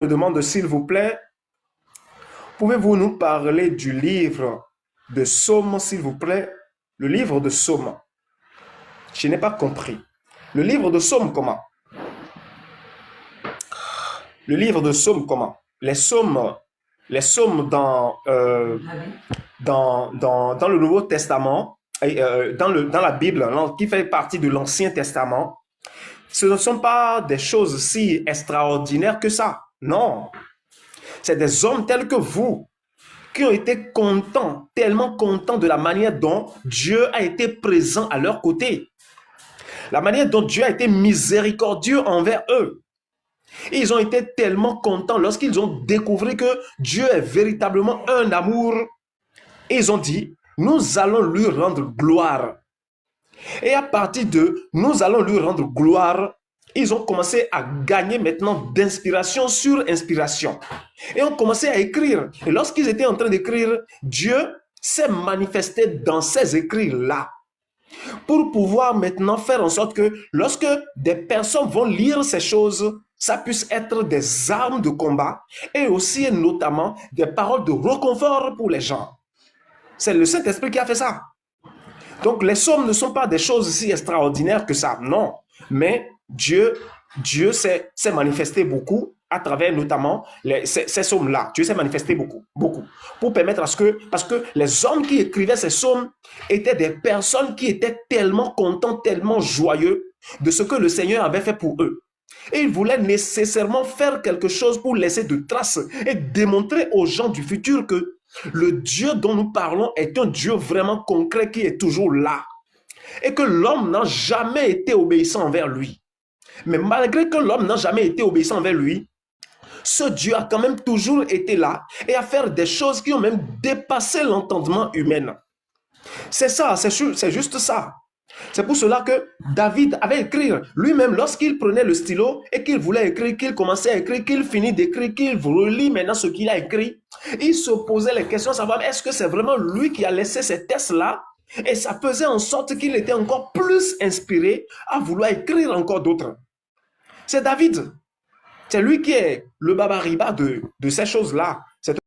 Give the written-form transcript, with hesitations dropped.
me demande, s'il vous plaît, pouvez-vous nous parler du livre de Psaume, s'il vous plaît? Le livre de Psaume. Je n'ai pas compris. Le livre de Psaume, comment? Le livre de Psaume, comment? Les psaumes dans le Nouveau Testament, dans la Bible, qui fait partie de l'Ancien Testament, ce ne sont pas des choses si extraordinaires que ça. Non. C'est des hommes tels que vous qui ont été contents, tellement contents de la manière dont Dieu a été présent à leur côté. La manière dont Dieu a été miséricordieux envers eux. Et ils ont été tellement contents lorsqu'ils ont découvert que Dieu est véritablement un amour. Et ils ont dit, nous allons lui rendre gloire. Et à partir de nous allons lui rendre gloire, ils ont commencé à gagner maintenant d'inspiration sur inspiration. Et ont commencé à écrire. Et lorsqu'ils étaient en train d'écrire, Dieu s'est manifesté dans ces écrits-là. Pour pouvoir maintenant faire en sorte que lorsque des personnes vont lire ces choses, ça puisse être des armes de combat et aussi et notamment des paroles de réconfort pour les gens. C'est le Saint-Esprit qui a fait ça. Donc les psaumes ne sont pas des choses si extraordinaires que ça, non. Mais Dieu s'est manifesté beaucoup à travers notamment ces psaumes-là. Dieu s'est manifesté beaucoup, beaucoup. Pour permettre à ce que, parce que les hommes qui écrivaient ces psaumes étaient des personnes qui étaient tellement contents, tellement joyeux de ce que le Seigneur avait fait pour eux. Et ils voulaient nécessairement faire quelque chose pour laisser de traces et démontrer aux gens du futur que le Dieu dont nous parlons est un Dieu vraiment concret qui est toujours là. Et que l'homme n'a jamais été obéissant envers lui. Mais malgré que l'homme n'a jamais été obéissant envers lui, ce Dieu a quand même toujours été là et à faire des choses qui ont même dépassé l'entendement humain. C'est ça, c'est juste ça. C'est pour cela que David avait écrit lui-même lorsqu'il prenait le stylo et qu'il voulait écrire, qu'il commençait à écrire, qu'il finit d'écrire, qu'il relit maintenant ce qu'il a écrit. Il se posait les questions à savoir est-ce que c'est vraiment lui qui a laissé ces textes-là? Et ça faisait en sorte qu'il était encore plus inspiré à vouloir écrire encore d'autres. C'est David. C'est lui qui est le babariba de ces choses-là. C'est